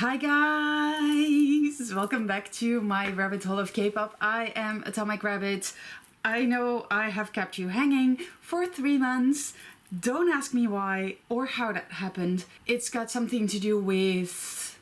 Hi guys! Welcome back to my rabbit hole of K-pop. I am Atomic Rabbit. I know I have kept you hanging for 3 months. Don't ask me why or how that happened. It's got something to do with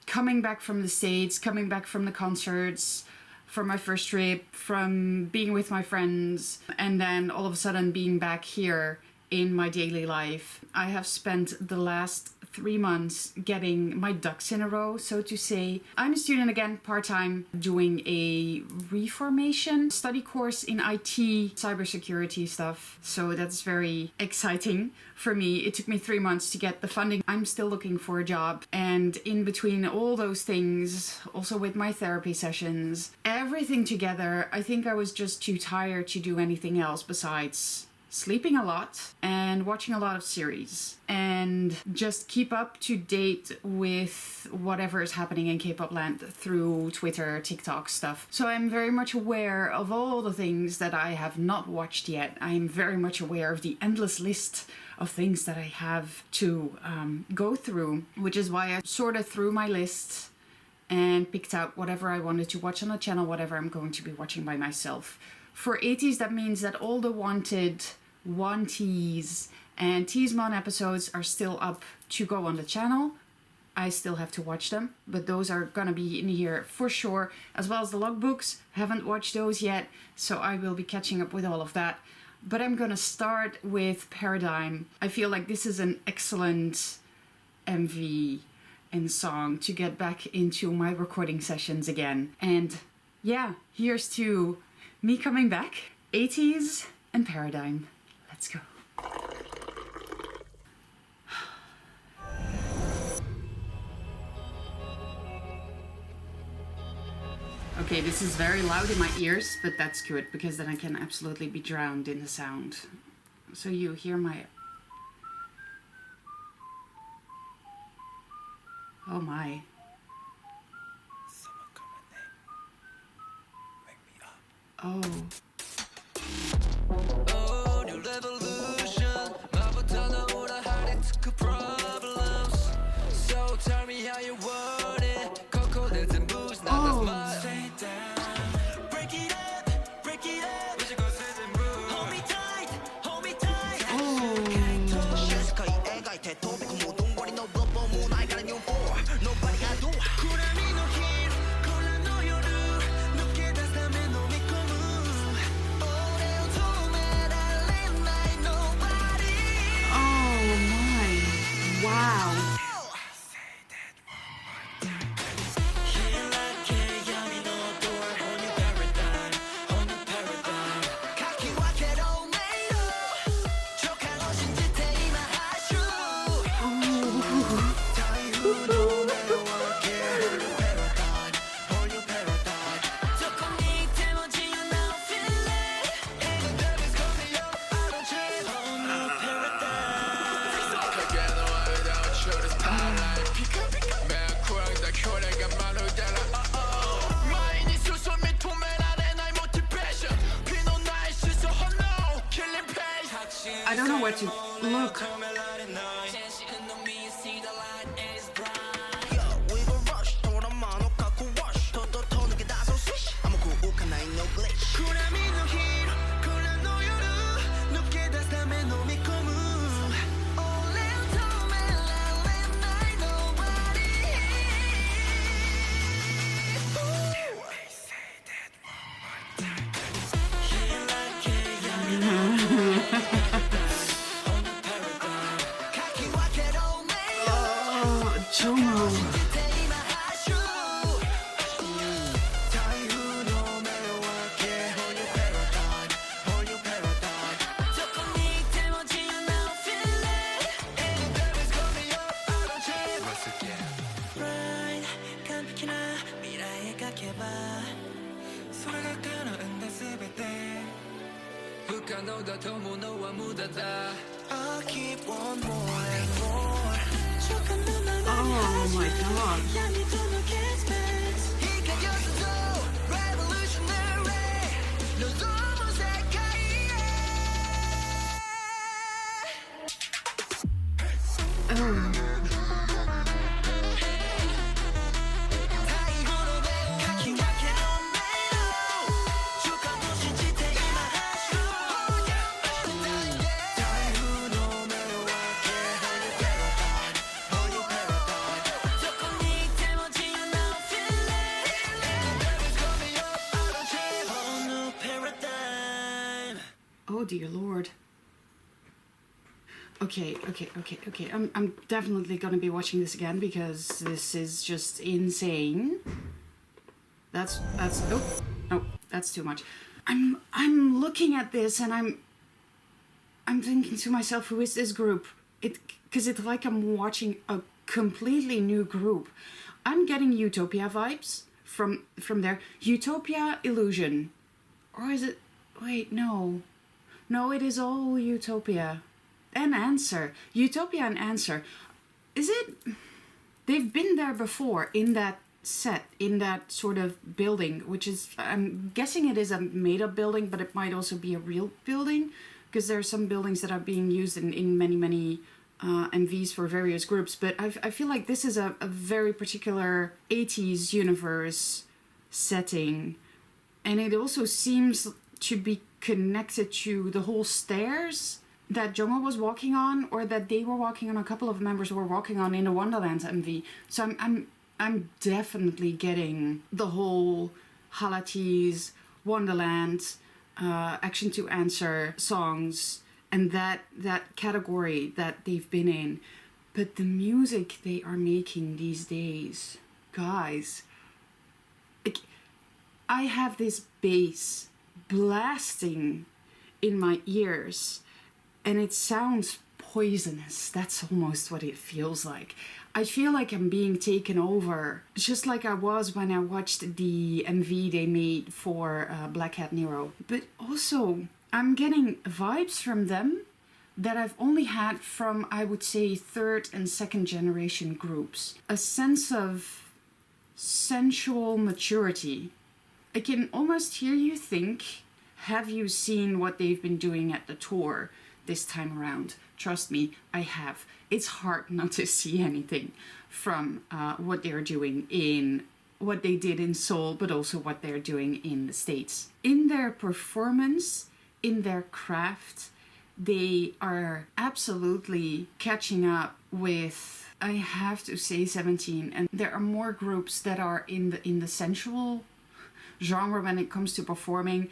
coming back from the States, coming back from the concerts, from my first trip, from being with my friends, and then all of a sudden being back here in my daily life. I have spent the last 3 months getting my ducks in a row, so to say. I'm a student again, part-time, doing a reformation study course in IT, cybersecurity stuff. So that's very exciting for me. It took me 3 months to get the funding. I'm still looking for a job. And in between all those things, also with my therapy sessions, everything together, I think I was just too tired to do anything else besides sleeping a lot and watching a lot of series and just keep up to date with whatever is happening in K-pop land through Twitter, TikTok stuff. So I'm very much aware of all the things that I have not watched yet. I'm very much aware of the endless list of things that I have to go through, which is why I sorted through my list and picked out whatever I wanted to watch on the channel, whatever I'm going to be watching by myself. For ATEEZ, that means that all the wantees and TEEZmon episodes are still up to go on the channel. I still have to watch them, but those are gonna be in here for sure, as well as the logbooks. Haven't watched those yet, so I will be catching up with all of that. But I'm gonna start with Paradigm. I feel like this is an excellent MV and song to get back into my recording sessions again. And yeah, here's to me coming back, ATEEZ and Paradigm. Let's go. Okay, this is very loud in my ears, but that's good because then I can absolutely be drowned in the sound. So you hear my... Oh my. Someone call my name. Wake me up. Oh. I don't know where to look. Oh my god. Oh. Oh dear Lord. Okay. I'm definitely gonna be watching this again because this is just insane. That's oh no, that's too much. I'm looking at this and I'm thinking to myself, who is this group? Because it's like I'm watching a completely new group. I'm getting Utopia vibes from there. Utopia Illusion, or is it? Wait, no, it is all Utopia. And Answer, Utopia and Answer. Is it? They've been there before in that set, in that sort of building, which is, I'm guessing it is a made-up building, but it might also be a real building, because there are some buildings that are being used in many MVs for various groups. But I feel like this is a very particular ATEEZ universe setting, and it also seems to be connected to the whole stairs that Jungho was walking on, or that they were walking on, a couple of members were walking on in the Wonderland MV. So I'm definitely getting the whole ATEEZ, Wonderland, Action to Answer songs, and that category that they've been in. But the music they are making these days, guys, I have this bass blasting in my ears, and it sounds poisonous. That's almost what it feels like. I feel like I'm being taken over, just like I was when I watched the MV they made for Black Hat Nero. But also, I'm getting vibes from them that I've only had from, I would say, third and second generation groups. A sense of sensual maturity. I can almost hear you think, have you seen what they've been doing at the tour this time around? Trust me, I have. It's hard not to see anything from what they're doing in what they did in Seoul, but also what they're doing in the States. In their performance, in their craft, they are absolutely catching up with, I have to say, 17. And there are more groups that are in the sensual genre when it comes to performing.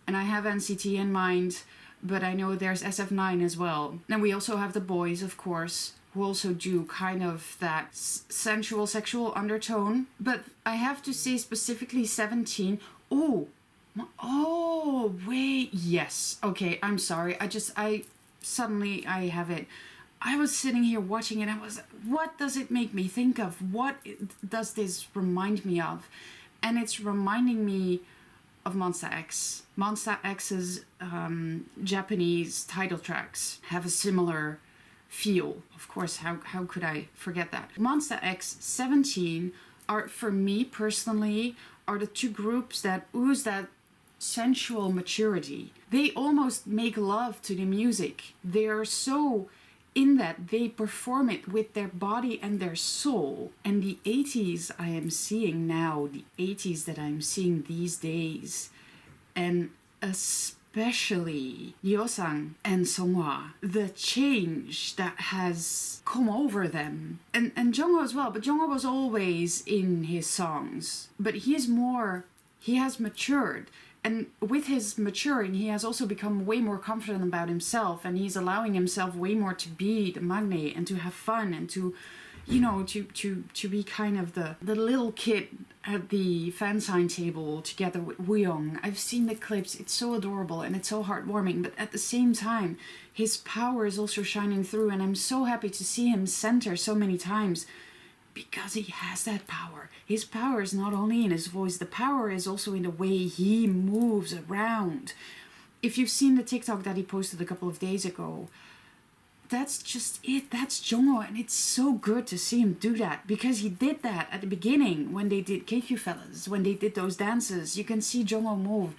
And I have NCT in mind, but I know there's SF9 as well. And we also have the boys, of course, who also do kind of that sensual, sexual undertone. But I have to say specifically 17. Oh, wait, yes. Okay, I'm sorry. Suddenly I have it. I was sitting here watching it and I was, what does it make me think of? What does this remind me of? And it's reminding me of Monsta X. Monsta X's Japanese title tracks have a similar feel. Of course, how could I forget that? Monsta X 17 are, for me personally, are the two groups that ooze that sensual maturity. They almost make love to the music. They are so in that they perform it with their body and their soul. And the ATEEZ I am seeing now, the ATEEZ that I'm seeing these days, and especially Yeosang and Songhwa, the change that has come over them, and Jungho as well, but Jungho was always in his songs, but he has matured. And with his maturing, he has also become way more confident about himself, and he's allowing himself way more to be the magne and to have fun and to, you know, to be kind of the little kid at the fan sign table together with Wooyoung. I've seen the clips, it's so adorable and it's so heartwarming, but at the same time, his power is also shining through, and I'm so happy to see him center so many times. Because he has that power. His power is not only in his voice, the power is also in the way he moves around. If you've seen the TikTok that he posted a couple of days ago, that's just it. That's Jungho, and it's so good to see him do that, because he did that at the beginning when they did KQ Fellas, when they did those dances. You can see Jungho move,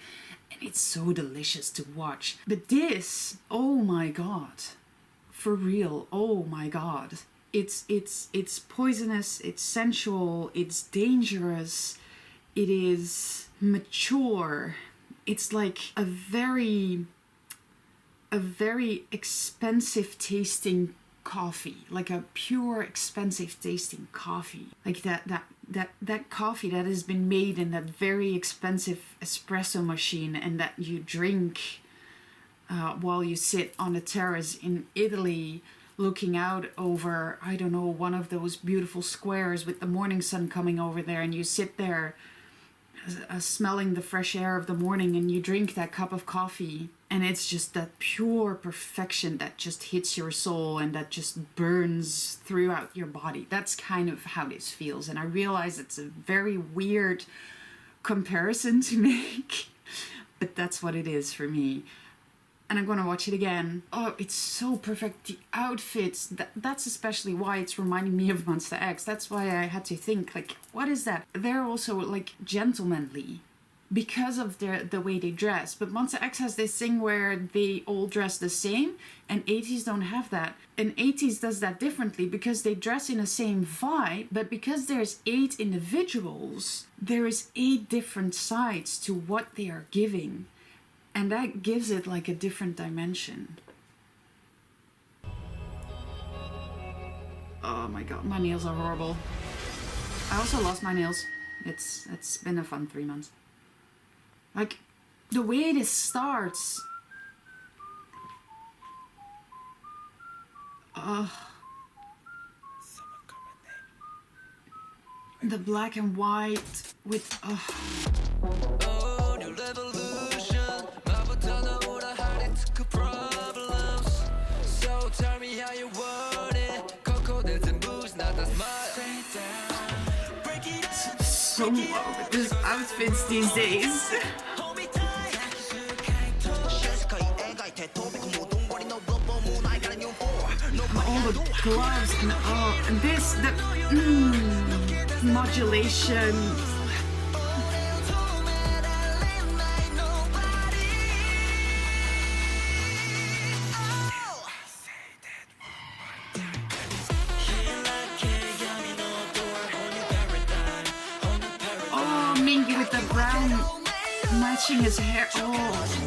and it's so delicious to watch. But this, oh my god, for real, oh my god. It's poisonous, it's sensual, it's dangerous, it is mature. It's like a very expensive tasting coffee, like a pure expensive tasting coffee, like that coffee that has been made in that very expensive espresso machine and that you drink while you sit on a terrace in Italy looking out over, I don't know, one of those beautiful squares with the morning sun coming over there, and you sit there smelling the fresh air of the morning, and you drink that cup of coffee, and it's just that pure perfection that just hits your soul and that just burns throughout your body. That's kind of how this feels, and I realize it's a very weird comparison to make, but that's what it is for me. And I'm gonna watch it again. Oh, it's so perfect. The outfits, that's especially why it's reminding me of Monster X. That's why I had to think, like, what is that? They're also, like, gentlemanly because of the way they dress. But Monster X has this thing where they all dress the same, and ATEEZ don't have that. And ATEEZ does that differently because they dress in the same vibe, but because there's 8 individuals, there is 8 different sides to what they are giving. And that gives it like a different dimension. Oh my god, my nails are horrible. I also lost my nails. It's been a fun 3 months. Like, the way this starts. The black and white with so in love with these outfits these days. All the gloves and this, the modulation. Oh, Mingy with the brown matching his hair. Oh.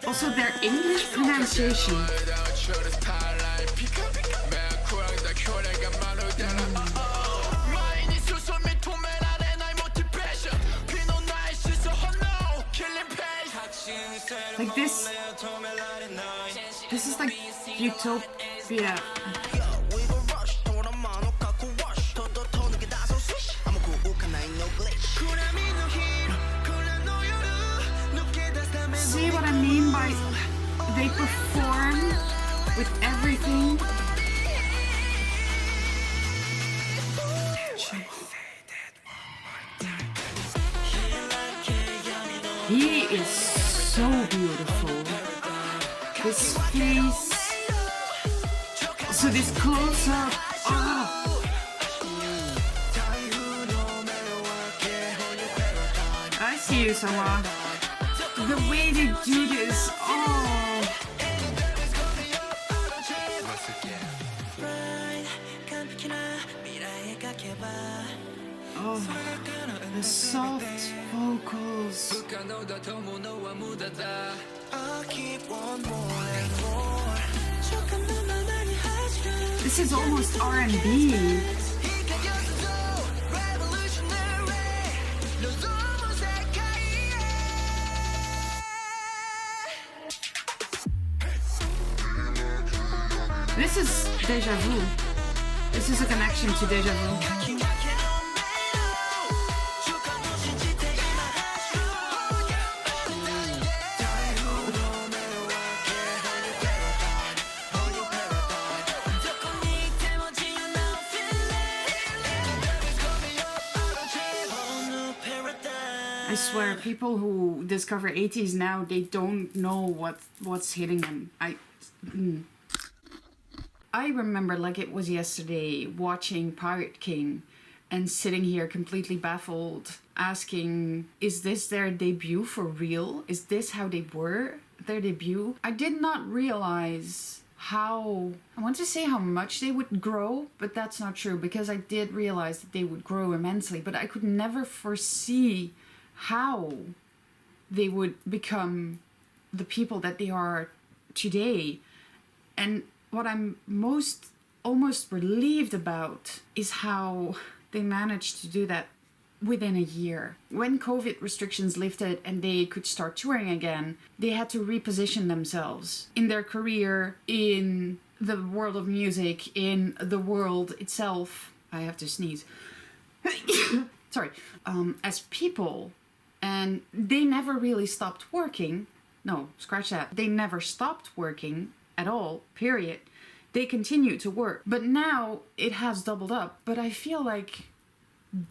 Also, their English pronunciation. Like this is like utopia. See what I mean by they perform with everything? He is so beautiful. His face. Also this close up. Oh. I see you, Sama. The way they do this, oh. Oh, the soft vocals. This is almost R&B. This is Deja Vu. This is a connection to Deja Vu. I swear, people who discover ATEEZ now, they don't know what's hitting them. I remember like it was yesterday watching Pirate King and sitting here completely baffled, asking, is this their debut for real? Is this how they were, their debut? I did not realize how, I want to say how much they would grow, but that's not true because I did realize that they would grow immensely, but I could never foresee how they would become the people that they are today. And what I'm almost relieved about is how they managed to do that within a year. When COVID restrictions lifted and they could start touring again, they had to reposition themselves in their career, in the world of music, in the world itself. I have to sneeze. Sorry. As people. And they never really stopped working. No, scratch that. They never stopped working at all, period. They continue to work. But now it has doubled up. But I feel like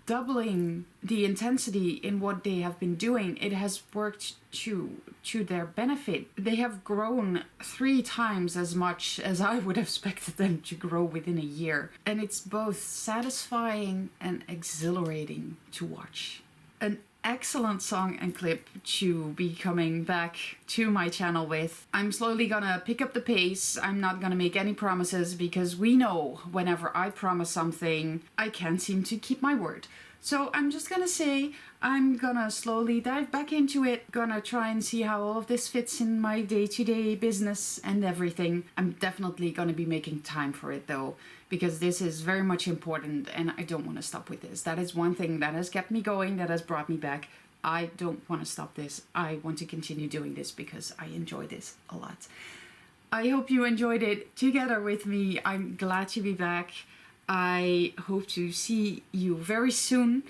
doubling the intensity in what they have been doing, it has worked to their benefit. They have grown 3 times as much as I would have expected them to grow within a year. And it's both satisfying and exhilarating to watch. An excellent song and clip to be coming back to my channel with. I'm slowly gonna pick up the pace. I'm not gonna make any promises because we know whenever I promise something, I can't seem to keep my word. So I'm just gonna say I'm gonna slowly dive back into it, gonna try and see how all of this fits in my day-to-day business and everything. I'm definitely gonna be making time for it though, because this is very much important and I don't want to stop with this. That is one thing that has kept me going, that has brought me back. I don't want to stop this. I want to continue doing this because I enjoy this a lot. I hope you enjoyed it together with me. I'm glad to be back. I hope to see you very soon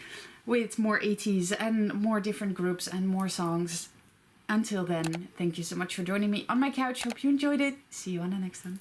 with more ATEEZ and more different groups and more songs. Until then, thank you so much for joining me on my couch. Hope you enjoyed it. See you on the next one.